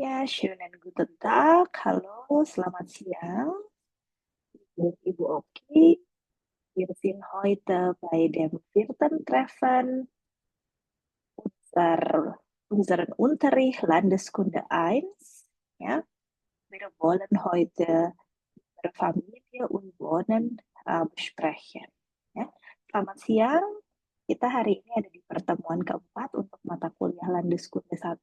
Ja, schönen guten Tag. Hallo, selamat siang. Mit Ibu Oki. Wir sind heute bei dem vierten Treffen unseren Unterricht Landeskunde 1. Ja, wir wollen heute über Familie und Wohnen besprechen. Ya. Selamat siang. Kita hari ini ada di pertemuan keempat untuk mata kuliah Landeskunde 1.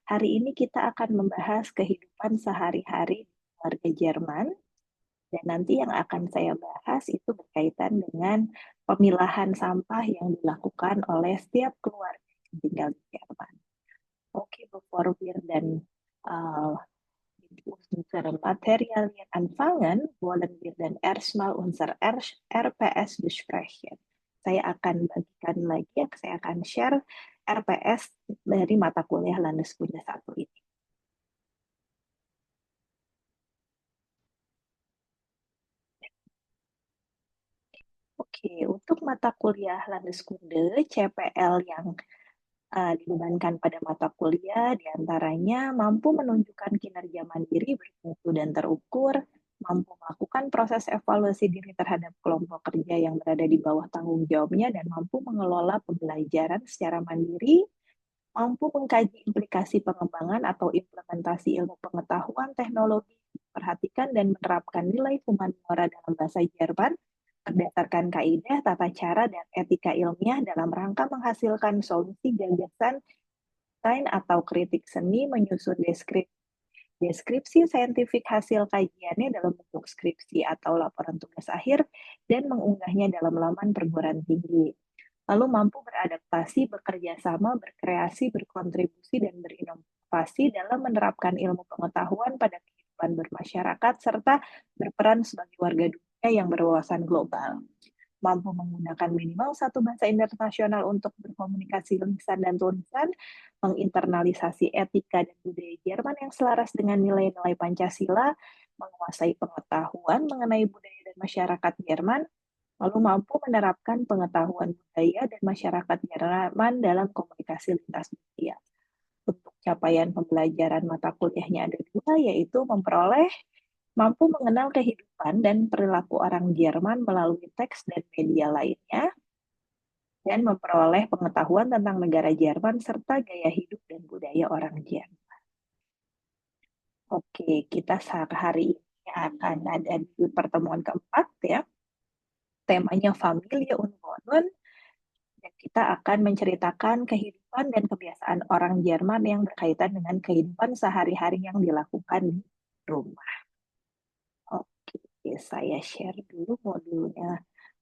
Hari ini kita akan membahas kehidupan sehari-hari di keluarga Jerman. Dan nanti yang akan saya bahas itu berkaitan dengan pemilahan sampah yang dilakukan oleh setiap keluarga yang tinggal di Jerman. Oke, bevor wir dann mit unseren Materialien anfangen, wollen wir dann erstmal unser RPS besprechen. Saya akan bagikan lagi, saya akan share RPS dari mata kuliah Landeskunde 1 ini. Oke, untuk mata kuliah Landeskunde, CPL yang dibebankan pada mata kuliah diantaranya mampu menunjukkan kinerja mandiri, bermutu dan terukur, mampu melakukan proses evaluasi diri terhadap kelompok kerja yang berada di bawah tanggung jawabnya, dan mampu mengelola pembelajaran secara mandiri, mampu mengkaji implikasi pengembangan atau implementasi ilmu pengetahuan teknologi, perhatikan dan menerapkan nilai humaniora dalam bahasa Jerman, berdasarkan kaidah, tata cara, dan etika ilmiah dalam rangka menghasilkan solusi gagasan desain atau kritik seni, menyusun deskripsi saintifik hasil kajiannya dalam bentuk skripsi atau laporan tugas akhir, dan mengunggahnya dalam laman perguruan tinggi. Lalu mampu beradaptasi, bekerja sama, berkreasi, berkontribusi, dan berinovasi dalam menerapkan ilmu pengetahuan pada kehidupan bermasyarakat, serta berperan sebagai warga dunia yang berwawasan global. Mampu menggunakan minimal satu bahasa internasional untuk berkomunikasi lisan dan tulisan, menginternalisasi etika dan budaya Jerman yang selaras dengan nilai-nilai Pancasila, menguasai pengetahuan mengenai budaya dan masyarakat Jerman, lalu mampu menerapkan pengetahuan budaya dan masyarakat Jerman dalam komunikasi lintas budaya. Untuk capaian pembelajaran mata kuliahnya ada dua, yaitu mampu mengenal kehidupan dan perilaku orang Jerman melalui teks dan media lainnya, dan memperoleh pengetahuan tentang negara Jerman serta gaya hidup dan budaya orang Jerman. Oke, kita hari ini akan ada di pertemuan keempat ya. Temanya Familie und Wohnen, dan kita akan menceritakan kehidupan dan kebiasaan orang Jerman yang berkaitan dengan kehidupan sehari-hari yang dilakukan di rumah. Oke, saya share dulu modul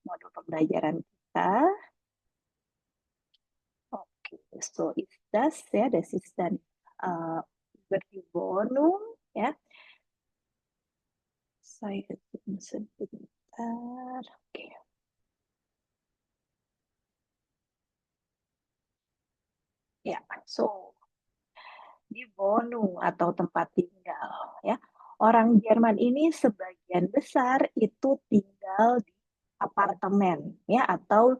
pembelajaran kita. Oke, so ist das ya, das ist dann über die Wohnung ya. Saya tunggu sebentar. Oke. Ya, so di Wohnung atau tempat tinggal ya. Orang Jerman ini sebagian besar itu tinggal di apartemen ya, atau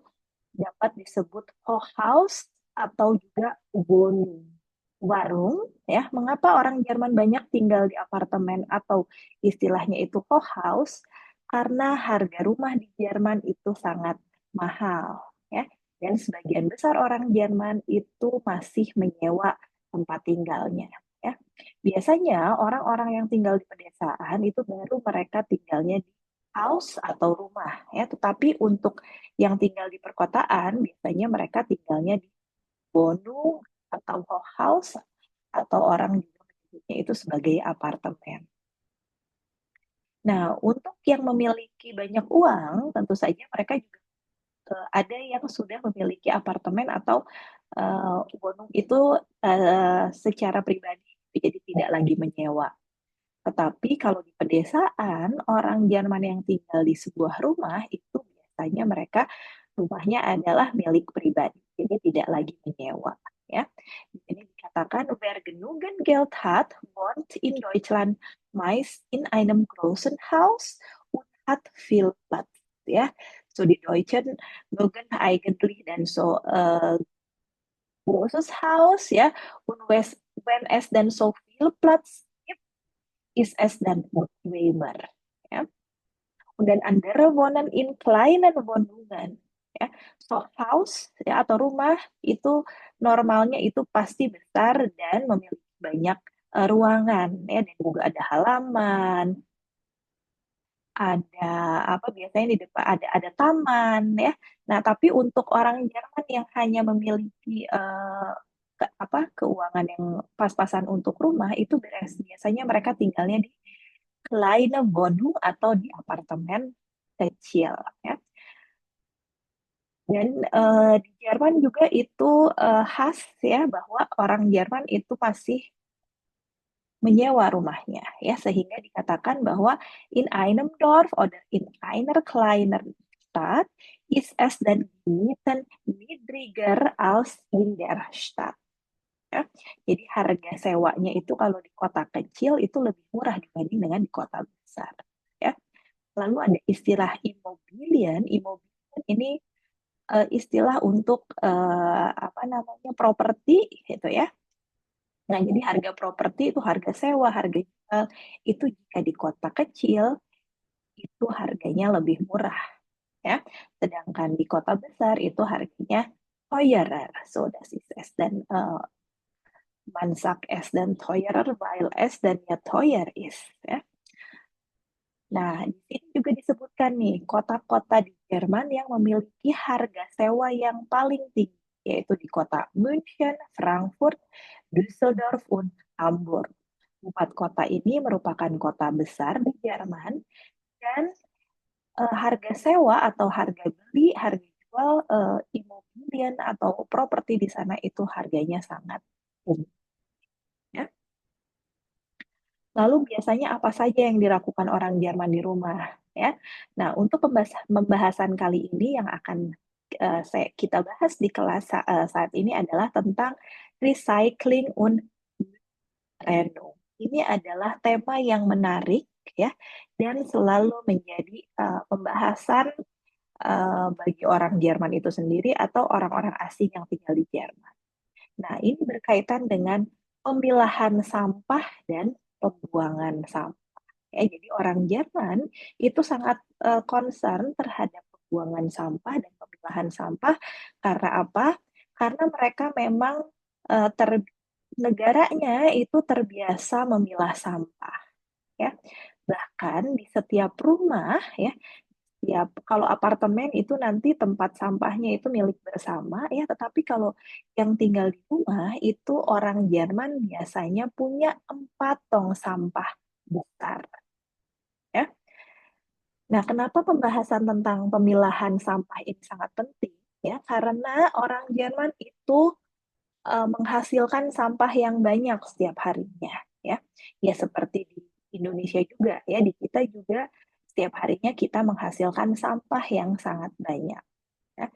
dapat disebut Hochhaus atau juga Wohnung. Warung ya. Mengapa orang Jerman banyak tinggal di apartemen atau istilahnya itu Hochhaus? Karena harga rumah di Jerman itu sangat mahal ya. Dan sebagian besar orang Jerman itu masih menyewa tempat tinggalnya ya. Biasanya orang-orang yang tinggal di pedesaan itu baru mereka tinggalnya di house atau rumah ya, tetapi untuk yang tinggal di perkotaan biasanya mereka tinggalnya di Wohnung atau house, atau orang juga menyebutnya itu sebagai apartemen. Nah, untuk yang memiliki banyak uang, tentu saja mereka juga ada yang sudah memiliki apartemen atau Wohnung itu secara pribadi, jadi tidak lagi menyewa. Tetapi kalau di pedesaan, orang Jerman yang tinggal di sebuah rumah itu biasanya mereka rumahnya adalah milik pribadi, jadi tidak lagi menyewa. Ya, ini dikatakan wer genügend Geld hat, wohnt in Deutschland meist in einem großen Haus und hat viel Platz. Ja, so die Deutschen mögen eigentlich dann so großes Haus, ja, und Wenn es dann so viel Platz gibt, ist es dann bequemer. Ja? Und dan andere wohnen in kleinen Wohnungen. Ya. So house ya atau rumah itu normalnya itu pasti besar dan memiliki banyak ruangan ya dan juga ada halaman, ada apa biasanya di depan ada taman ya. Nah, tapi untuk orang Jerman yang hanya memiliki keuangan yang pas-pasan untuk rumah itu biasanya mereka tinggalnya di kleine Wohnung atau di apartemen kecil ya. Dan di Jerman juga itu khas ya bahwa orang Jerman itu masih menyewa rumahnya ya sehingga dikatakan bahwa in einem Dorf oder in einer kleiner Stadt ist es dann Mieten niedriger als in der Stadt. Ya. Jadi harga sewanya itu kalau di kota kecil itu lebih murah dibanding dengan di kota besar. Ya. Lalu ada istilah immobilien. Immobilien ini istilah untuk apa namanya properti gitu ya. Nah, jadi harga properti itu harga sewa, harga jual itu jika di kota kecil itu harganya lebih murah ya. Sedangkan di kota besar itu harganya teurer. So das ist es dan man sagt es dan teurer weil es dan ya teuer ist ya. Nah, di sini juga disebutkan nih kota-kota di Jerman yang memiliki harga sewa yang paling tinggi, yaitu di kota München, Frankfurt, Düsseldorf, dan Hamburg. Empat kota ini merupakan kota besar di Jerman dan harga sewa atau harga beli, harga jual imobilian atau properti di sana itu harganya sangat tinggi. Ya. Lalu biasanya apa saja yang dilakukan orang Jerman di rumah, ya? Nah, untuk pembahasan kali ini yang akan kita bahas di kelas saat ini adalah tentang recycling und Reno. Ini adalah tema yang menarik, ya, dan selalu menjadi pembahasan bagi orang Jerman itu sendiri atau orang-orang asing yang tinggal di Jerman. Nah, ini berkaitan dengan pemilahan sampah dan pembuangan sampah. Ya, jadi orang Jerman itu sangat concern terhadap pembuangan sampah dan pemilahan sampah karena apa? Karena mereka memang uh, ter, negaranya itu terbiasa memilah sampah, ya. Bahkan di setiap rumah, ya, ya kalau apartemen itu nanti tempat sampahnya itu milik bersama, ya. Tetapi kalau yang tinggal di rumah itu orang Jerman biasanya punya 4 tong sampah besar. Ya. Nah, kenapa pembahasan tentang pemilahan sampah ini sangat penting? Ya, karena orang Jerman itu menghasilkan sampah yang banyak setiap harinya. Ya, ya seperti di Indonesia juga, ya di kita juga setiap harinya kita menghasilkan sampah yang sangat banyak. Ya.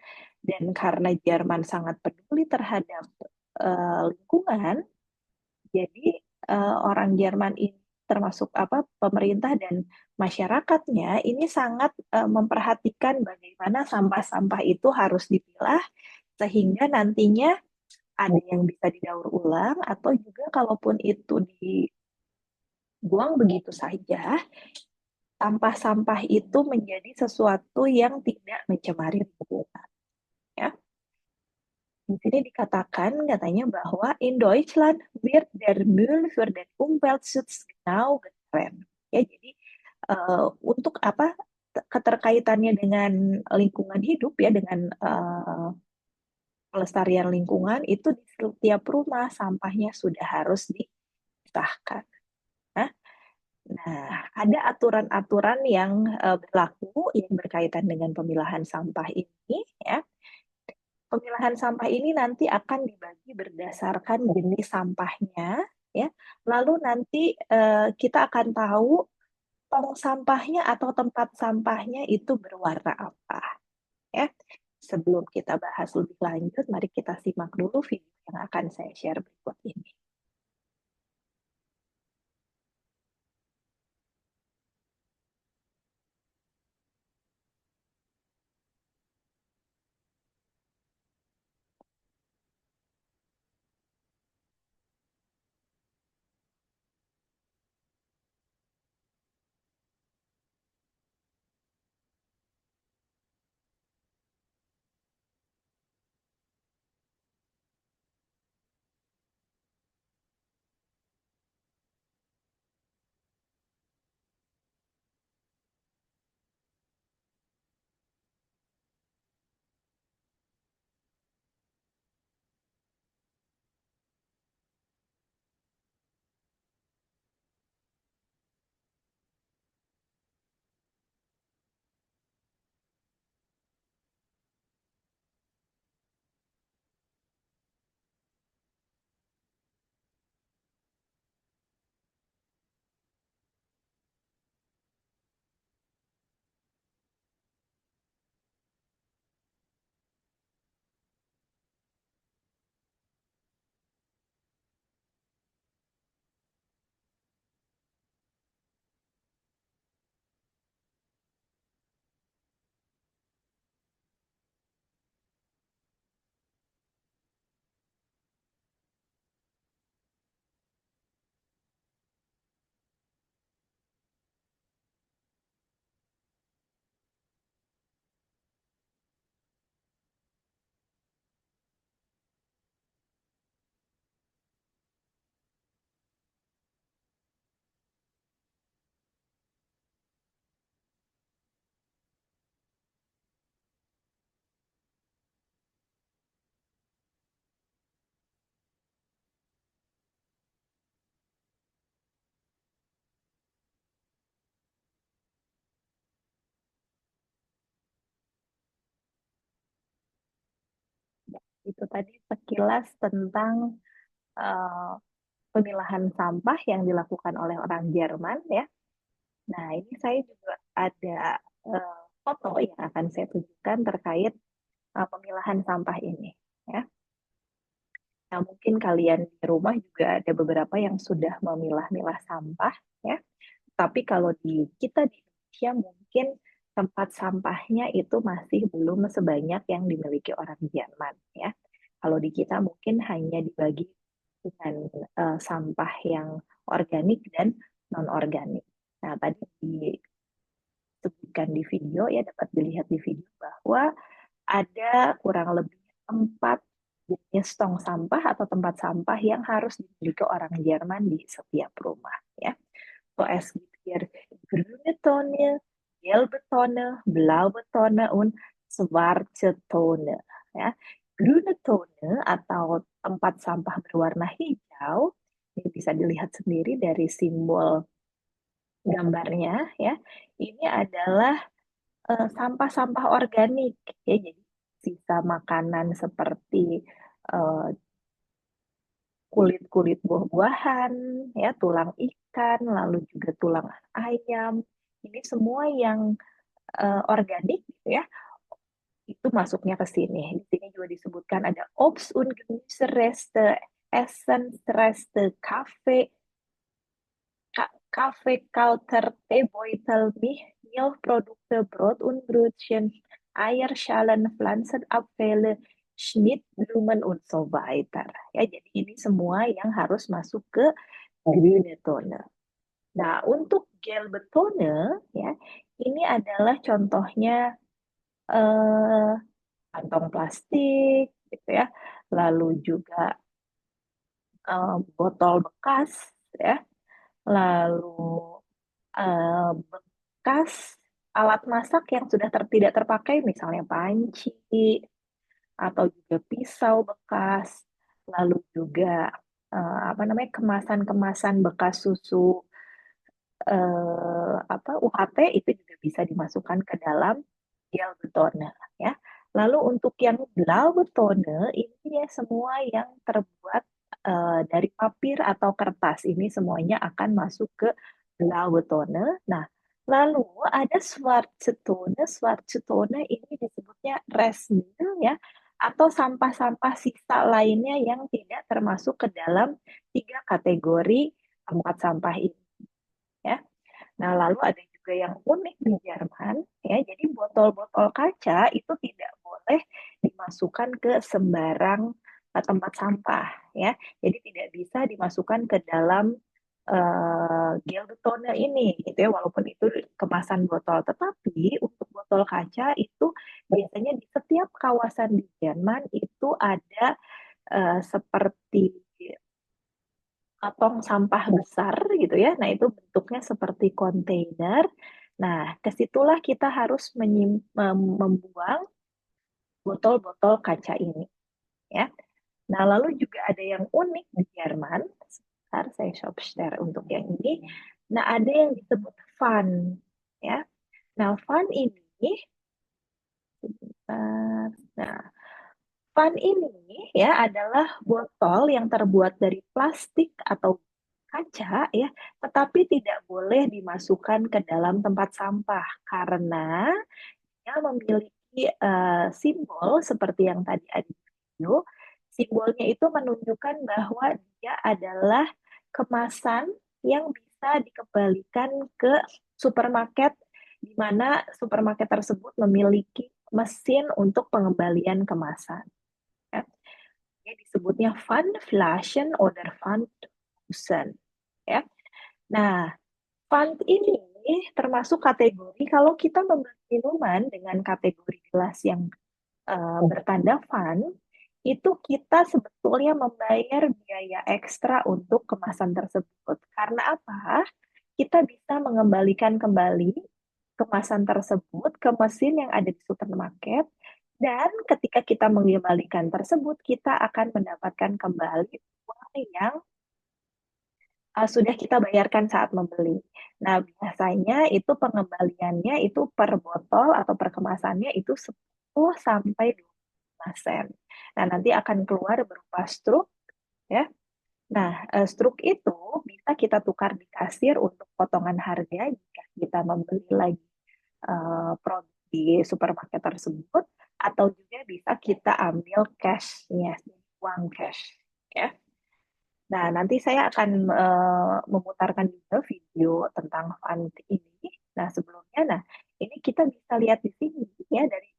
Dan karena Jerman sangat peduli terhadap lingkungan, jadi orang Jerman ini termasuk apa pemerintah dan masyarakatnya ini sangat memperhatikan bagaimana sampah-sampah itu harus dipilah sehingga nantinya ada yang bisa didaur ulang atau juga kalaupun itu dibuang begitu saja, sampah-sampah itu menjadi sesuatu yang tidak mencemari lingkungan. Ya. Di sini dikatakan katanya bahwa in Deutschland wird der Müll für den Umweltschutz genau getrennt. Ya, jadi untuk apa keterkaitannya dengan lingkungan hidup ya dengan pelestarian lingkungan itu di setiap rumah sampahnya sudah harus dipisahkan. Nah, ada aturan-aturan yang berlaku yang berkaitan dengan pemilahan sampah ini ya. Pemilahan sampah ini nanti akan dibagi berdasarkan jenis sampahnya, ya. Lalu nanti kita akan tahu tong sampahnya atau tempat sampahnya itu berwarna apa, ya. Sebelum kita bahas lebih lanjut, mari kita simak dulu video yang akan saya share berikut ini. Itu tadi sekilas tentang eh, pemilahan sampah yang dilakukan oleh orang Jerman ya. Nah, ini saya juga ada foto yang akan saya tunjukkan terkait pemilahan sampah ini ya. Nah, mungkin kalian di rumah juga ada beberapa yang sudah memilah-milah sampah ya. Tapi kalau di kita di Indonesia mungkin tempat sampahnya itu masih belum sebanyak yang dimiliki orang Jerman ya. Kalau di kita mungkin hanya dibagi dengan sampah yang organik dan non organik. Nah, tadi disebutkan di video ya, dapat dilihat di video bahwa ada kurang lebih 4 jenis tong sampah atau tempat sampah yang harus dimiliki orang Jerman di setiap rumah ya. So es gibt hier grüne Tonne, gelbe Tonne, blaue Tonne und schwarze Tonne. Ya. Grüne Tonne atau tempat sampah berwarna hijau, ini bisa dilihat sendiri dari simbol gambarnya ya. Ini adalah sampah-sampah organik ya. Jadi sisa makanan seperti eh, kulit-kulit buah-buahan, ya, tulang ikan, lalu juga tulang ayam. Ini semua yang organik gitu ya, itu masuknya ke sini. Di sini juga disebutkan ada Obst- und Gemüsereste, Essensreste, Kaffee, Kaffee, Kalter, Teebeutel, Milchprodukte, Brot und Brötchen, Eierschalen, Pflanzenabfälle, Schnittblumen und so weiter. Ya, jadi ini semua yang harus masuk ke grüne Tonne. Nah, untuk gel betone, ya, ini adalah contohnya eh, kantong plastik, gitu ya. Lalu juga botol bekas, ya. Lalu bekas alat masak yang sudah tidak terpakai, misalnya panci atau juga pisau bekas. Lalu juga apa namanya kemasan-kemasan bekas susu apa UHT itu juga bisa dimasukkan ke dalam Gelbetone ya. Lalu untuk yang Blaubetone ini ya semua yang terbuat dari papir atau kertas ini semuanya akan masuk ke Blaubetone. Nah, lalu ada Schwarztone. Schwarztone ini disebutnya Restmüll ya atau sampah-sampah sisa lainnya yang tidak termasuk ke dalam 3 kategori tempat sampah ini ya. Nah, lalu ada juga yang unik di Jerman, ya. Jadi botol-botol kaca itu tidak boleh dimasukkan ke sembarang tempat sampah, ya. Jadi tidak bisa dimasukkan ke dalam geldetone ini, gitu ya. Walaupun itu kemasan botol, tetapi untuk botol kaca itu biasanya di setiap kawasan di Jerman itu ada seperti tong sampah besar gitu ya. Nah, itu bentuknya seperti kontainer. Nah, kesitulah kita harus membuang botol-botol kaca ini ya. Nah, lalu juga ada yang unik di Jerman. Sebentar, saya share untuk yang ini. Nah, ada yang disebut fun ya. Nah, fun ini nah, fun ini ya adalah botol yang terbuat dari plastik atau kaca ya, tetapi tidak boleh dimasukkan ke dalam tempat sampah karena dia memiliki simbol seperti yang tadi ada di video. Simbolnya itu menunjukkan bahwa dia adalah kemasan yang bisa dikembalikan ke supermarket di mana supermarket tersebut memiliki mesin untuk pengembalian kemasan. Ya. Ini disebutnya Pfandflaschen oder Pfanddosen. Ya. Nah, Fund ini termasuk kategori kalau kita membeli minuman dengan kategori gelas yang bertanda fun, itu kita sebetulnya membayar biaya ekstra untuk kemasan tersebut. Karena apa? Kita bisa mengembalikan kembali kemasan tersebut ke mesin yang ada di supermarket, dan ketika kita mengembalikan tersebut, kita akan mendapatkan kembali uang yang sudah kita bayarkan saat membeli. Nah, biasanya itu pengembaliannya itu per botol atau per kemasannya itu 10 sampai 20%. Nah, nanti akan keluar berupa struk ya. Nah, struk itu bisa kita tukar di kasir untuk potongan harga jika kita membeli lagi produk di supermarket tersebut, atau juga bisa kita ambil cash-nya, uang cash ya. Nah, nanti saya akan memutarkan juga video tentang fund ini. Nah, sebelumnya, ini kita bisa lihat di sini ya, dari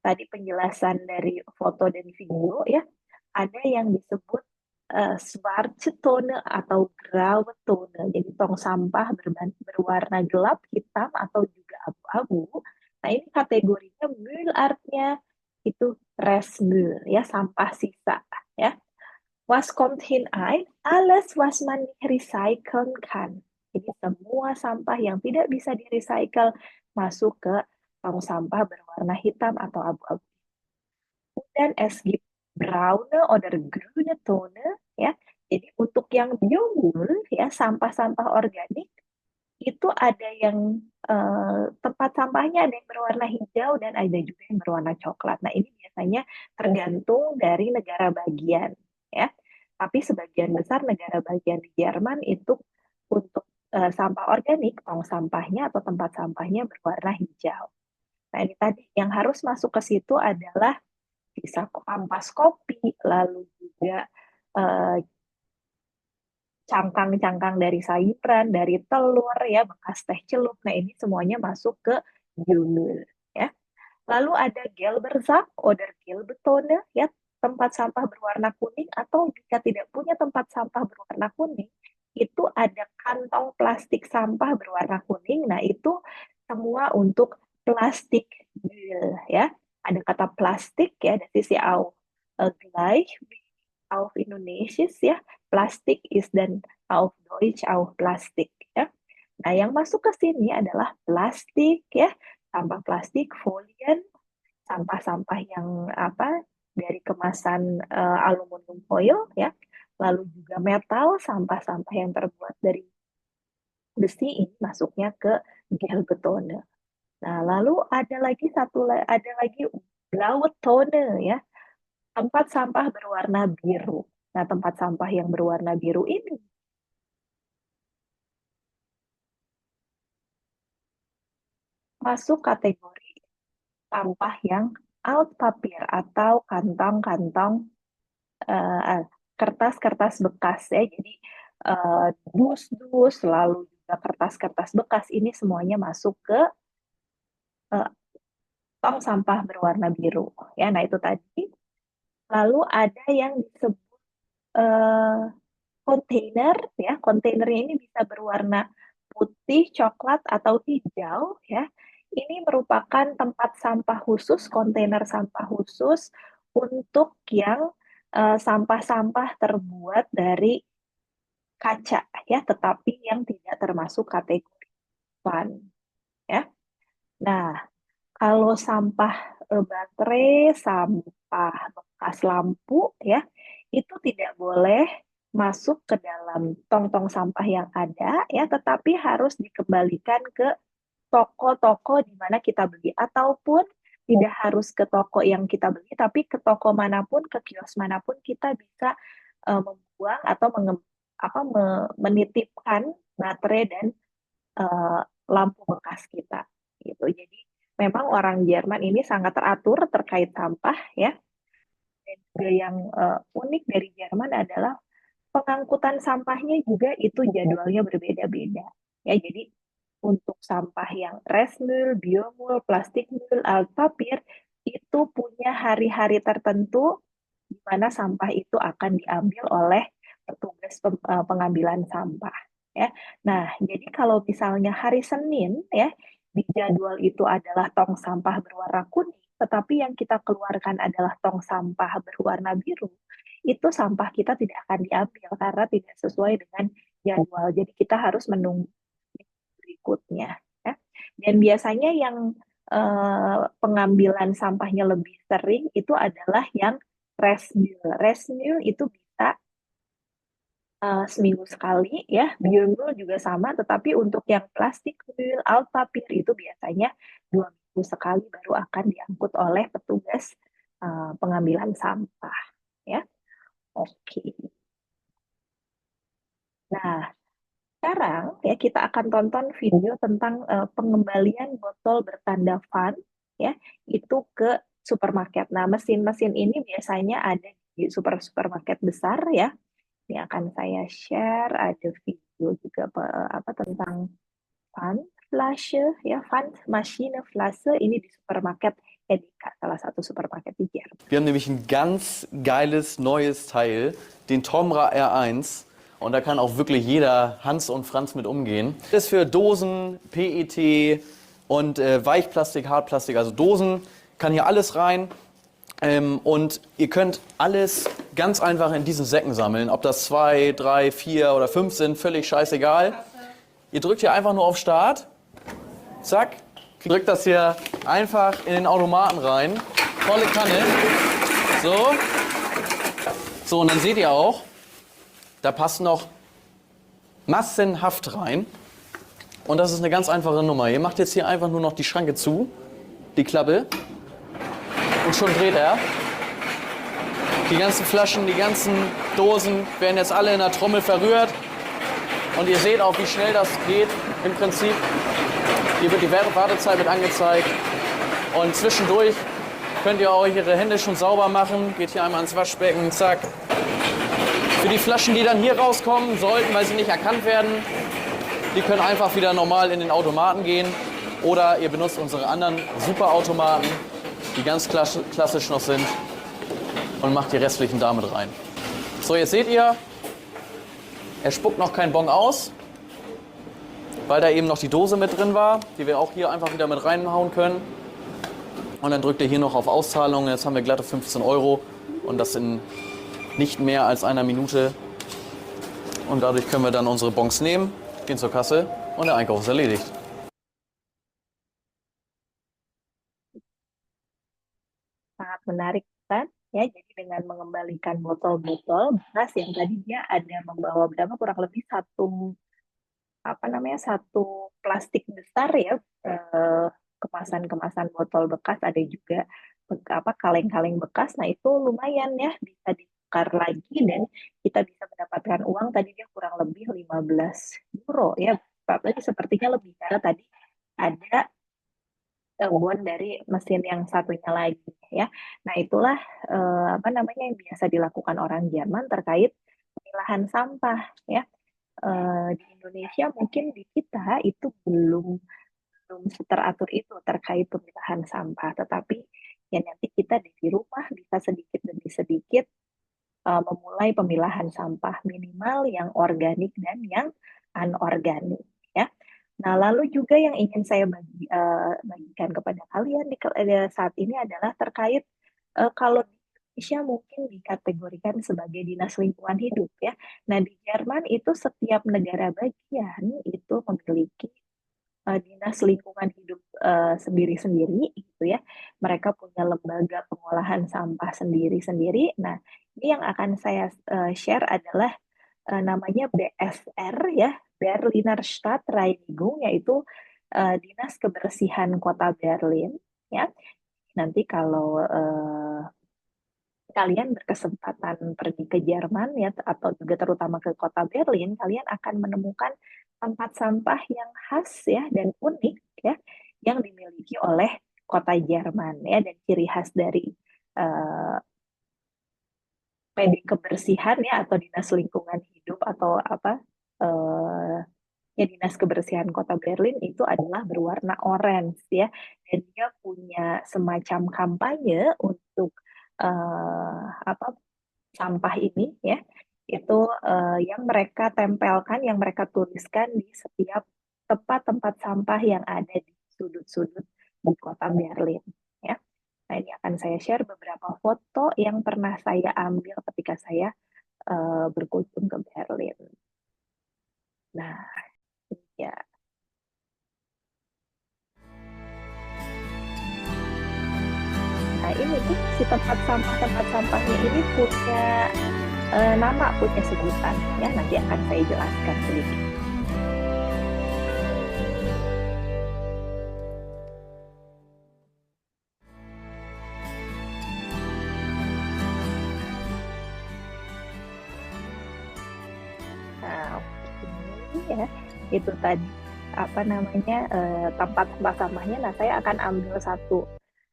tadi penjelasan dari foto dan video ya, ada yang disebut Schwarztone atau Grautone. Jadi tong sampah berwarna gelap, hitam, atau juga abu-abu. Nah, ini kategorinya Müll artnya itu Restmüll ya, sampah sisa ya. Was kommt hinein? Alles, was man nicht recyceln kann. Jadi semua sampah yang tidak bisa direcycle masuk ke tong sampah berwarna hitam atau abu-abu. Dan es gibt braune oder grüne Tone ya. Jadi untuk yang biomüll ya, sampah-sampah organik itu ada yang tempat sampahnya ada yang berwarna hijau dan ada juga yang berwarna coklat. Nah, ini biasanya tergantung dari negara bagian ya. Tapi sebagian besar negara bagian di Jerman itu untuk sampah organik, tong sampahnya atau tempat sampahnya berwarna hijau. Nah, ini tadi yang harus masuk ke situ adalah sisa ampas kopi, lalu juga eh, cangkang-cangkang dari sayuran, dari telur ya, bekas teh celup. Nah, ini semuanya masuk ke Biomüll ya. Lalu ada Gelbersack oder Gelbetone ya, tempat sampah berwarna kuning, atau jika tidak punya tempat sampah berwarna kuning, itu ada kantong plastik sampah berwarna kuning. Nah, itu semua untuk plastik ya. Ada kata plastik ya, dari sisi au gleich auf Indonesisch ya. Plastik ist dan auf Deutsch auch Plastik ya. Nah, yang masuk ke sini adalah plastik ya, sampah plastik, folien, sampah-sampah yang apa dari kemasan aluminium foil ya, lalu juga metal, sampah-sampah yang terbuat dari besi ini masuknya ke gelbetone. Nah, lalu ada lagi blauwtone ya, tempat sampah berwarna biru. Nah, tempat sampah yang berwarna biru ini masuk kategori sampah yang Altpapier atau kantong-kantong eh, kertas-kertas bekas ya. Jadi dus-dus lalu juga kertas-kertas bekas ini semuanya masuk ke eh, tong sampah berwarna biru ya. Nah, itu tadi. Lalu ada yang disebut eh, kontainer ya. Kontainernya ini bisa berwarna putih, coklat, atau hijau ya. Ini merupakan tempat sampah khusus, kontainer sampah khusus untuk yang sampah-sampah terbuat dari kaca ya, tetapi yang tidak termasuk kategori fun ya. Nah, kalau sampah baterai, sampah bekas lampu ya, itu tidak boleh masuk ke dalam tong-tong sampah yang ada ya, tetapi harus dikembalikan ke toko-toko di mana kita beli, ataupun tidak harus ke toko yang kita beli, tapi ke toko manapun, ke kios manapun kita bisa membuang atau menitipkan baterai dan eh, lampu bekas kita gitu. Jadi memang orang Jerman ini sangat teratur terkait sampah ya. Dan juga yang unik dari Jerman adalah pengangkutan sampahnya juga itu jadwalnya berbeda-beda. Ya, jadi untuk sampah yang Resmüll, Biomüll, Plastikmüll, Altpapier itu punya hari-hari tertentu di mana sampah itu akan diambil oleh petugas pengambilan sampah ya. Nah, jadi kalau misalnya hari Senin ya, di jadwal itu adalah tong sampah berwarna kuning, tetapi yang kita keluarkan adalah tong sampah berwarna biru, itu sampah kita tidak akan diambil karena tidak sesuai dengan jadwal. Jadi kita harus menunggu berikutnya ya. Dan biasanya yang pengambilan sampahnya lebih sering itu adalah yang resmil. Resmil itu bisa seminggu sekali ya. Biomil juga sama, tetapi untuk yang plastik mil, Altpapier itu biasanya 2 minggu sekali baru akan diangkut oleh petugas pengambilan sampah. ya. Oke. Nah, sekarang ya kita akan tonton video tentang pengembalian botol bertanda fun ya itu ke supermarket. Nah, mesin-mesin ini biasanya ada di supermarket besar ya. Ini akan saya share, ada video juga apa tentang fun flashe ya, fun machine flashe ini di supermarket Edeka, salah satu supermarket di Jerman. Wir haben nämlich ein ganz geiles neues Teil, den Tomra R1. Und da kann auch wirklich jeder Hans und Franz mit umgehen. Das ist für Dosen, PET und Weichplastik, Hartplastik. Also Dosen kann hier alles rein. Und ihr könnt alles ganz einfach in diesen Säcken sammeln. Ob das 2, 3, 4 oder 5 sind, völlig scheißegal. Ihr drückt hier einfach nur auf Start. Zack. Drückt das hier einfach in den Automaten rein. Volle Kanne. So. So, und dann seht ihr auch, da passt noch massenhaft rein. Und das ist eine ganz einfache Nummer. Ihr macht jetzt hier einfach nur noch die Schranke zu, die Klappe. Und schon dreht er. Die ganzen Flaschen, die ganzen Dosen werden jetzt alle in der Trommel verrührt. Und ihr seht auch, wie schnell das geht im Prinzip. Hier wird die Wartezeit mit angezeigt. Und zwischendurch könnt ihr auch eure Hände schon sauber machen. Geht hier einmal ins Waschbecken, zack. Für die Flaschen, die dann hier rauskommen sollten, weil sie nicht erkannt werden, die können einfach wieder normal in den Automaten gehen. Oder ihr benutzt unsere anderen Superautomaten, die ganz klassisch noch sind, und macht die restlichen damit rein. So, jetzt seht ihr, er spuckt noch keinen Bon aus, weil da eben noch die Dose mit drin war, die wir auch hier einfach wieder mit reinhauen können. Und dann drückt ihr hier noch auf Auszahlung. Jetzt haben wir glatte 15 € und das in nicht mehr als einer Minute. Und dadurch können wir dann unsere Bons nehmen, gehen zur Kasse und der Einkauf ist erledigt. Sangat menarik kan? Ya, jadi dengan mengembalikan botol-botol bekas yang tadi dia ada membawa berapa kurang lebih satu plastik besar ya, kemasan-kemasan botol bekas, ada juga kaleng-kaleng bekas. Nah, itu lumayan ya, bisa ditukar lagi dan kita bisa mendapatkan uang. Tadi dia kurang lebih 15 euro ya, berarti sepertinya lebih karena tadi ada bon dari mesin yang satunya lagi ya. Nah, itulah yang biasa dilakukan orang Jerman terkait pemilahan sampah ya. Di Indonesia mungkin di kita itu belum teratur itu terkait pemilahan sampah, tetapi ya nanti kita di rumah bisa sedikit demi sedikit memulai pemilahan sampah minimal yang organik dan yang anorganik ya. Nah, lalu juga yang ingin saya bagikan kepada kalian saat ini adalah terkait kalau di Indonesia mungkin dikategorikan sebagai dinas lingkungan hidup ya. Nah, di Jerman itu setiap negara bagian itu memiliki dinas lingkungan hidup sendiri-sendiri gitu ya. Mereka punya lembaga pengolahan sampah sendiri-sendiri. Nah, ini yang akan saya share adalah namanya BSR ya, Berliner Stadtreinigung, yaitu Dinas Kebersihan Kota Berlin ya. Nanti kalau kalian berkesempatan pergi ke Jerman ya, atau juga terutama ke kota Berlin, kalian akan menemukan tempat sampah yang khas ya dan unik ya yang dimiliki oleh kota Jerman ya, dan ciri khas dari PD kebersihan ya atau dinas lingkungan hidup atau ya dinas kebersihan kota Berlin itu adalah berwarna orange ya, dan dia punya semacam kampanye untuk sampah ini ya, itu yang mereka tempelkan, yang mereka tuliskan di setiap tempat-tempat sampah yang ada di sudut-sudut di kota Berlin ya. Nah, ini akan saya share beberapa foto yang pernah saya ambil ketika saya berkunjung ke Berlin. Nah, ya. Nah, ini nih si tempat sampahnya ini punya nama, punya sebutan ya, nanti akan saya jelaskan sedikit. Nah, oke ya. Itu tadi apa namanya tempat tempat sampahnya. Nah, saya akan ambil satu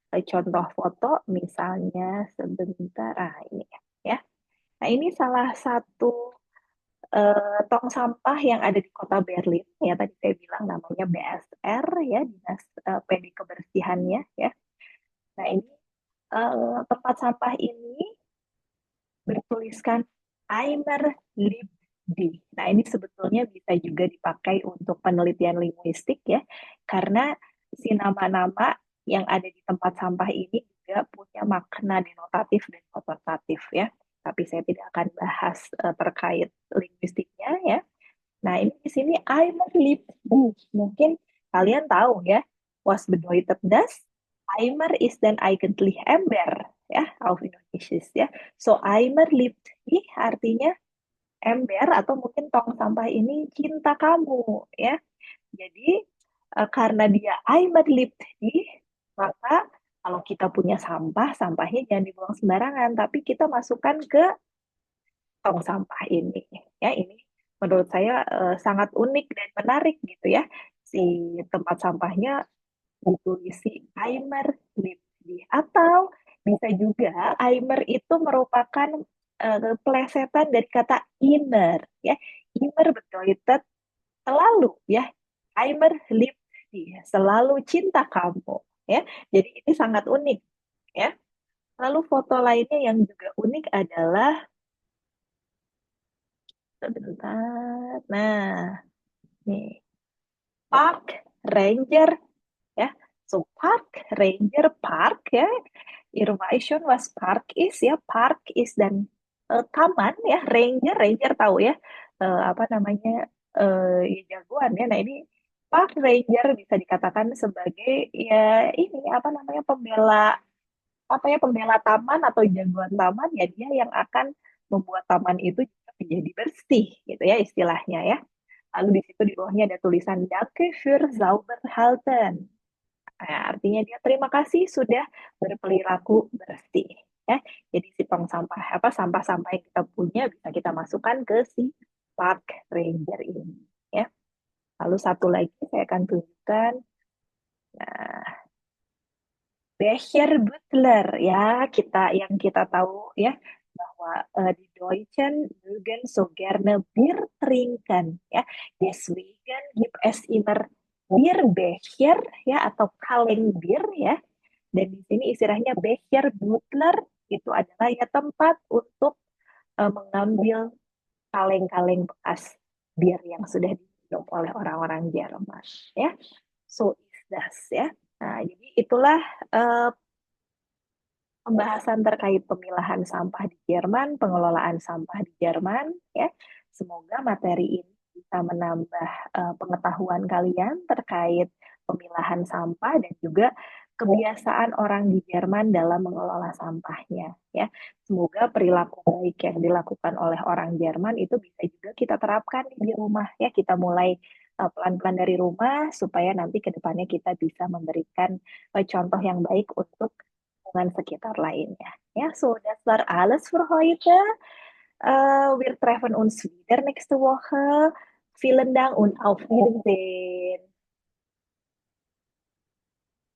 contoh foto, misalnya sebentar. Ah, ini ya. Nah, ini salah satu tong sampah yang ada di kota Berlin. Ya, tadi saya bilang namanya BSR ya, Dinas PD Kebersihannya ya. Nah, ini tempat sampah ini bertuliskan Eimer Lieb die. Nah, ini sebetulnya bisa juga dipakai untuk penelitian linguistik ya, karena si nama-nama yang ada di tempat sampah ini juga punya makna denotatif dan konotatif ya. Tapi saya tidak akan bahas terkait linguistiknya ya. Nah, ini di sini Eimer Lieb die. Mungkin kalian tahu ya, was bedeutet das? Eimer ist denn eigentlich Ember ya, auf Indonesisch ya. So Eimer liebt dich artinya ember atau mungkin tong sampah ini cinta kamu ya. Jadi karena dia Eimer liebt dich, maka kalau kita punya sampah, sampahnya jangan dibuang sembarangan, tapi kita masukkan ke tong sampah ini. Ya, ini menurut saya sangat unik dan menarik gitu ya. Si tempat sampahnya ditulis Aimer Lipdi, atau bisa juga Aimer itu merupakan plesetan dari kata inner ya. Inner bedeutet selalu ya. Aimer Lipdi, selalu cinta kamu ya. Jadi ini sangat unik ya. Lalu foto lainnya yang juga unik adalah sebentar. Nah, nih Park Ranger ya. So Park Ranger Park ya. Irrigation was Park is ya. Park is dan taman ya. Ranger Ranger tahu ya. Apa namanya ya jagoan ya. Nah, ini Park Ranger bisa dikatakan sebagai ya ini apa namanya pembela apa ya pembela taman atau jagoan taman ya, dia yang akan membuat taman itu juga menjadi bersih gitu ya istilahnya ya. Lalu di situ di bawahnya ada tulisan Danke für Sauberhalten. Nah, artinya dia terima kasih sudah berperilaku bersih. Ya, jadi si tong sampah apa sampah-sampah yang kita punya bisa kita masukkan ke si park ranger ini. Ya, lalu satu lagi saya akan tunjukkan. Nah, Becher Butler ya, yang kita tahu ya bahwa di Deutschen mögen so gerne Bier trinken ya. Deswegen gibt es immer Bierbecher ya atau kaleng bir ya. Dan di sini istilahnya Becher Butler itu adalah ya tempat untuk mengambil kaleng-kaleng bekas bir yang sudah diminum oleh orang-orang Jerman ya. So is das ya. Nah, jadi itulah uh, pembahasan terkait pemilahan sampah di Jerman, pengelolaan sampah di Jerman ya. Semoga materi ini bisa menambah pengetahuan kalian terkait pemilahan sampah dan juga kebiasaan orang di Jerman dalam mengelola sampahnya ya. Semoga perilaku baik yang dilakukan oleh orang Jerman itu bisa juga kita terapkan di rumah ya. Kita mulai pelan-pelan dari rumah supaya nanti ke depannya kita bisa memberikan contoh yang baik untuk lingkungan sekitar lainnya. Ya, so das war alles für heute. Wir treffen uns wieder nächste Woche. Vielen Dank und auf Wiedersehen.